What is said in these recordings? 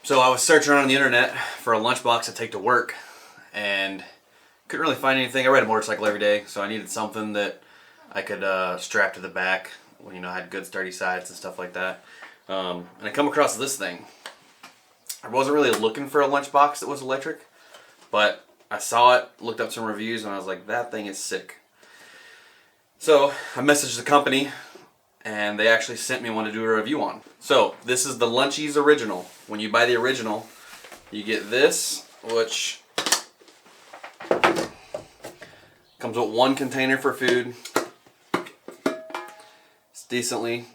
So I was searching around on the internet for a lunchbox to take to work and couldn't really find anything. I ride a motorcycle every day, so I needed something that I could strap to the back when, you know, I had good sturdy sides and stuff like that. And I come across this thing. I wasn't really looking for a lunchbox that was electric, but I saw it, looked up some reviews, and I was like, that thing is sick. So I messaged the company, and they actually sent me one to do a review on. So this is the LunchEAZE original. When you buy the original, you get this, which comes with one container for food. It's decently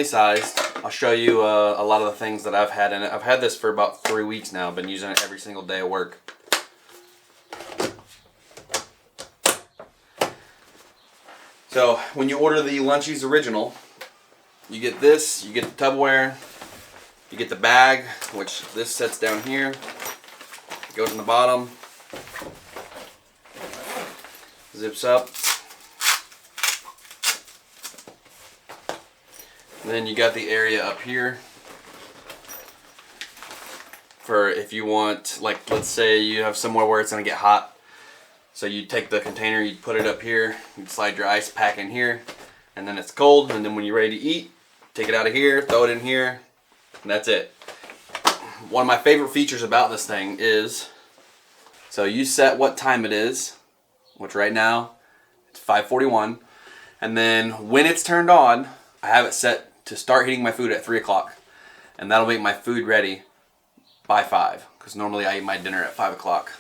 sized. I'll show you a lot of the things that I've had in it. I've had this for about 3 weeks now. I've been using it every single day at work. So when you order the LunchEAZE original, you get this, you get the Tupperware, you get the bag, which this sets down here, goes in the bottom, zips up, and then you got the area up here for if you want, like, let's say you have somewhere where it's going to get hot. So you take the container, you put it up here, you slide your ice pack in here, and then it's cold, and then when you're ready to eat, take it out of here, throw it in here, and that's it. One of my favorite features about this thing is, so you set what time it is, which right now it's 5:41, and then when it's turned on, I have it set to start heating my food at 3 o'clock, and that'll make my food ready by 5, because normally I eat my dinner at 5 o'clock.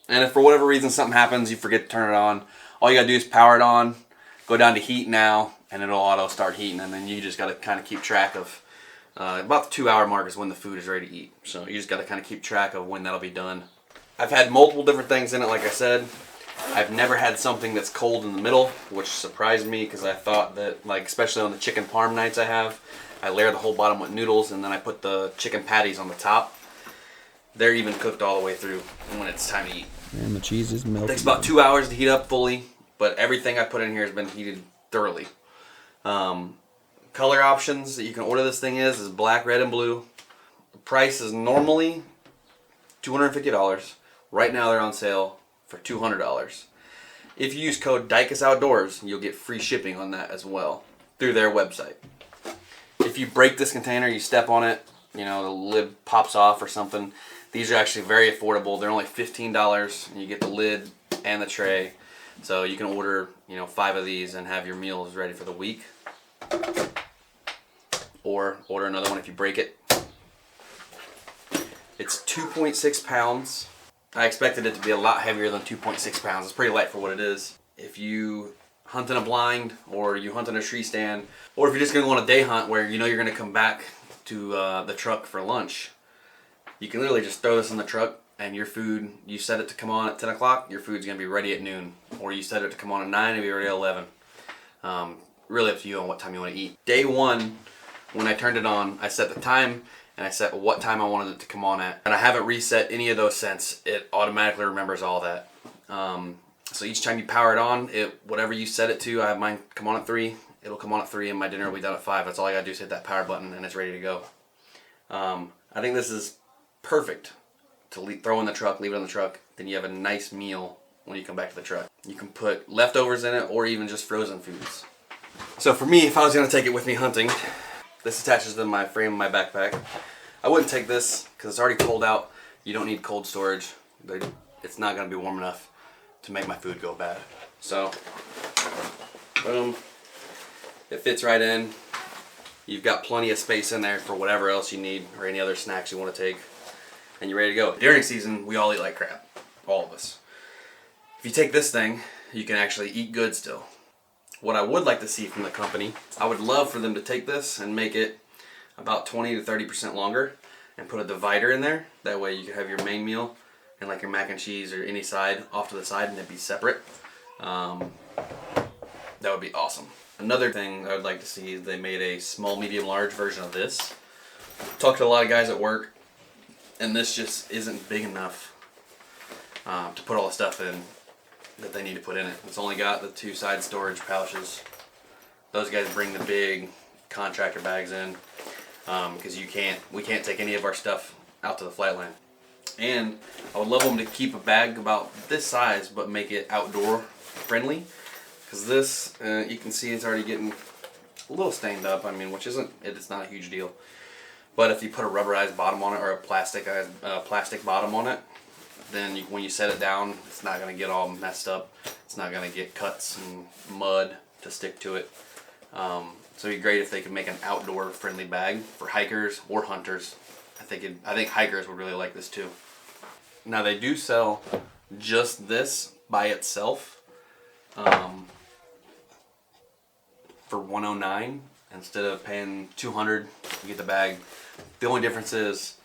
And if for whatever reason something happens, you forget to turn it on, all you gotta do is power it on, go down to heat now, and it'll auto start heating, and then you just gotta kind of keep track of, about the 2-hour mark is when the food is ready to eat. So you just gotta kind of keep track of when that'll be done. I've had multiple different things in it, like I said. I've never had something that's cold in the middle, which surprised me because I thought that, like, especially on the chicken parm nights I layer the whole bottom with noodles, and then I put the chicken patties on the top. They're even cooked all the way through when it's time to eat. And the cheese is melted. It takes about 2 hours to heat up fully, but everything I put in here has been heated thoroughly. Color options that you can order this thing is black, red, and blue. The price is normally $250. Right now they're on sale for $200. If you use code DicusOutdoors, you'll get free shipping on that as well through their website. If you break this container, you step on it, you know, the lid pops off or something. These are actually very affordable. They're only $15, and you get the lid and the tray. So you can order, you know, 5 of these and have your meals ready for the week. Or order another one if you break it. It's 2.6 pounds. I expected it to be a lot heavier than 2.6 pounds. It's pretty light for what it is. If you hunt in a blind, or you hunt in a tree stand, or if you're just going to go on a day hunt where you know you're going to come back to the truck for lunch, you can literally just throw this in the truck, and your food, you set it to come on at 10 o'clock, your food's going to be ready at noon. Or you set it to come on at 9, it'll be ready at 11. Really up to you on what time you want to eat. Day one, when I turned it on, I set the time, and I set what time I wanted it to come on at. And I haven't reset any of those since. It automatically remembers all that. So each time you power it on, whatever you set it to, I have mine come on at 3. It'll come on at 3, and my dinner will be done at 5. That's all I gotta do is hit that power button, and it's ready to go. I think this is perfect to throw in the truck, leave it in the truck. Then you have a nice meal when you come back to the truck. You can put leftovers in it, or even just frozen foods. So for me, if I was gonna take it with me hunting, this attaches to my frame of my backpack. I wouldn't take this because it's already cold out. You don't need cold storage. It's not gonna be warm enough to make my food go bad. So, boom. It fits right in. You've got plenty of space in there for whatever else you need or any other snacks you want to take. And you're ready to go. During season, we all eat like crap. All of us. If you take this thing, you can actually eat good still. What I would like to see from the company, I would love for them to take this and make it about 20 to 30% longer and put a divider in there. That way you can have your main meal and like your mac and cheese or any side off to the side and it'd be separate. That would be awesome. Another thing I would like to see is they made a small, medium, large version of this. Talked to a lot of guys at work, and this just isn't big enough to put all the stuff in that they need to put in it. It's only got the 2 side storage pouches. Those guys bring the big contractor bags in because we can't take any of our stuff out to the flatland. And I would love them to keep a bag about this size, but make it outdoor friendly. Because this, you can see it's already getting a little stained up. I mean, which isn't, it's not a huge deal. But if you put a rubberized bottom on it or a plastic bottom on it, then when you set it down, it's not going to get all messed up. It's not going to get cuts and mud to stick to it. So it'd be great if they could make an outdoor friendly bag for hikers or hunters. I think hikers would really like this too. Now they do sell just this by itself for $109 instead of paying $200 to get the bag. The only difference is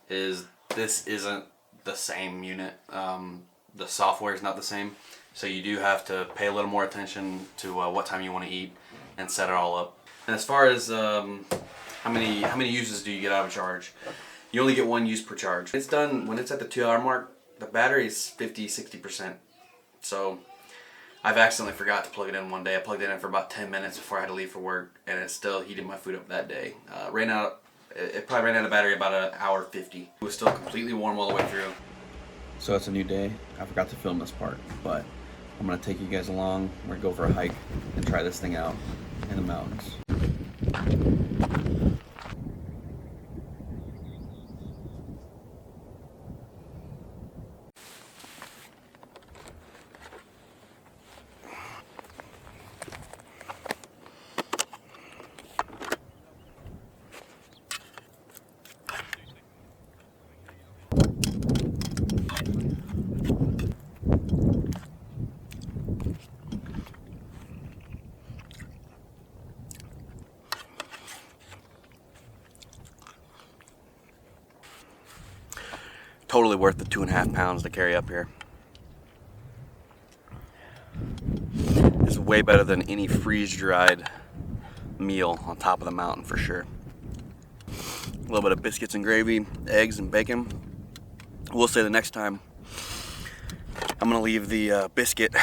this isn't the same unit. The software is not the same, so you do have to pay a little more attention to what time you want to eat and set it all up. And as far as how many uses do you get out of a charge, you only get one use per charge. It's done when it's at the 2-hour mark. The battery is 50-60%. So I've accidentally forgot to plug it in one day. I plugged it in for about 10 minutes before I had to leave for work, and it still heated my food up that day. It probably ran out of battery about an hour 50. It was still completely warm all the way through. So it's a new day. I forgot to film this part, but I'm gonna take you guys along. We're gonna go for a hike and try this thing out in the mountains. Totally worth the 2.5 pounds to carry up here. It's way better than any freeze-dried meal on top of the mountain for sure. A little bit of biscuits and gravy, eggs and bacon. We'll say the next time I'm gonna leave the biscuit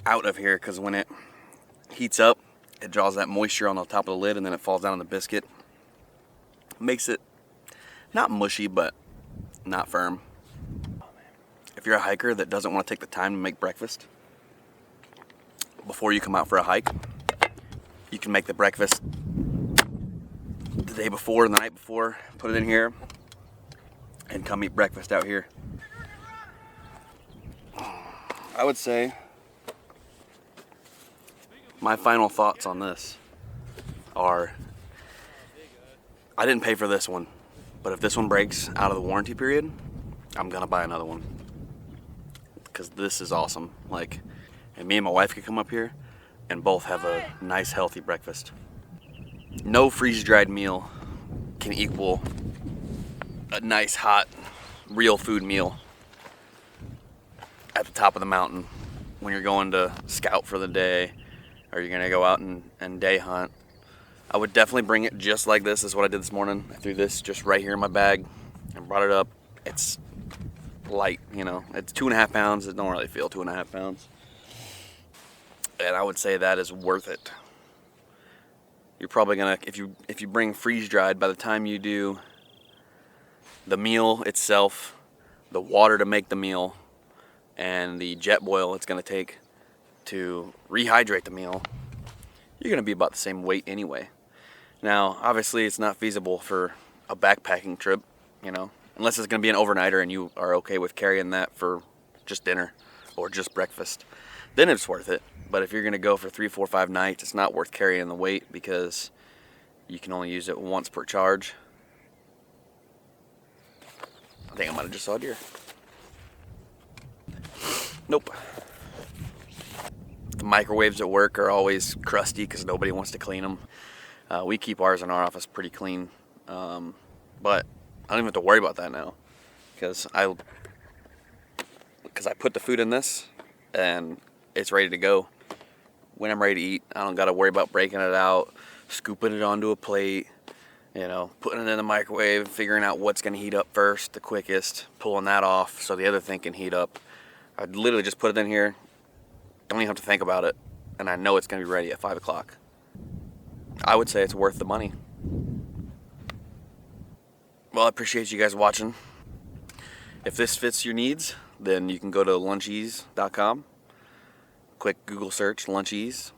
out of here, because when it heats up, it draws that moisture on the top of the lid and then it falls down on the biscuit. Makes it not mushy, but not firm. If you're a hiker that doesn't want to take the time to make breakfast before you come out for a hike, you can make the breakfast the day before and the night before, put it in here, and come eat breakfast out here. I would say my final thoughts on this are, I didn't pay for this one, but if this one breaks out of the warranty period, I'm gonna buy another one. Because this is awesome. Like, and me and my wife could come up here and both have a nice healthy breakfast. No freeze-dried meal can equal a nice hot real food meal at the top of the mountain when you're going to scout for the day or you're gonna go out and day hunt. I would definitely bring it just like this. This is what I did this morning. I threw this just right here in my bag and brought it up. It's light, you know, it's 2.5 pounds. It don't really feel 2.5 pounds, and I would say that is worth it. You're probably gonna, if you bring freeze-dried, by the time you do the meal itself, the water to make the meal, and the jet boil it's gonna take to rehydrate the meal, you're gonna be about the same weight anyway. Now, obviously, it's not feasible for a backpacking trip, you know, unless it's going to be an overnighter and you are okay with carrying that for just dinner or just breakfast. Then it's worth it. But if you're going to go for 3, 4, 5 nights, it's not worth carrying the weight because you can only use it once per charge. I think I might have just saw a deer. Nope. The microwaves at work are always crusty because nobody wants to clean them. We keep ours in our office pretty clean. But I don't even have to worry about that now because I put the food in this and it's ready to go. When I'm ready to eat, I don't got to worry about breaking it out, scooping it onto a plate, you know, putting it in the microwave, figuring out what's going to heat up first, the quickest, pulling that off so the other thing can heat up. I literally just put it in here, don't even have to think about it, and I know it's going to be ready at 5 o'clock. I would say it's worth the money. Well, I appreciate you guys watching. If this fits your needs, then you can go to LunchEAZE.com. Quick Google search, LunchEAZE.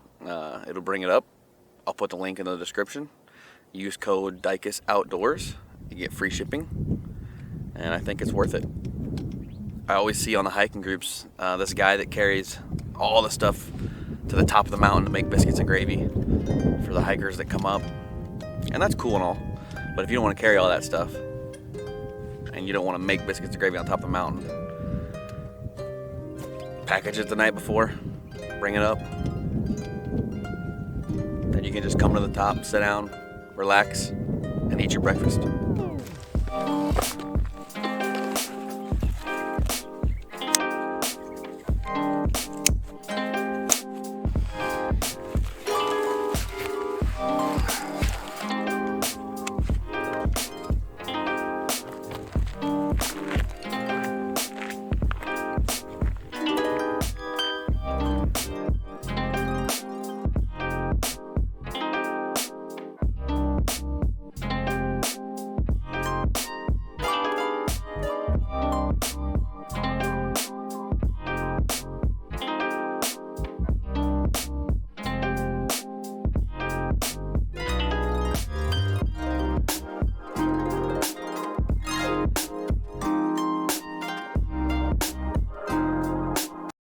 It'll bring it up. I'll put the link in the description. Use code DicusOutdoors. You get free shipping. And I think it's worth it. I always see on the hiking groups this guy that carries all the stuff to the top of the mountain to make biscuits and gravy for the hikers that come up. And that's cool and all. But if you don't want to carry all that stuff, and you don't want to make biscuits and gravy on top of the mountain, package it the night before, bring it up, then you can just come to the top, sit down, relax, and eat your breakfast.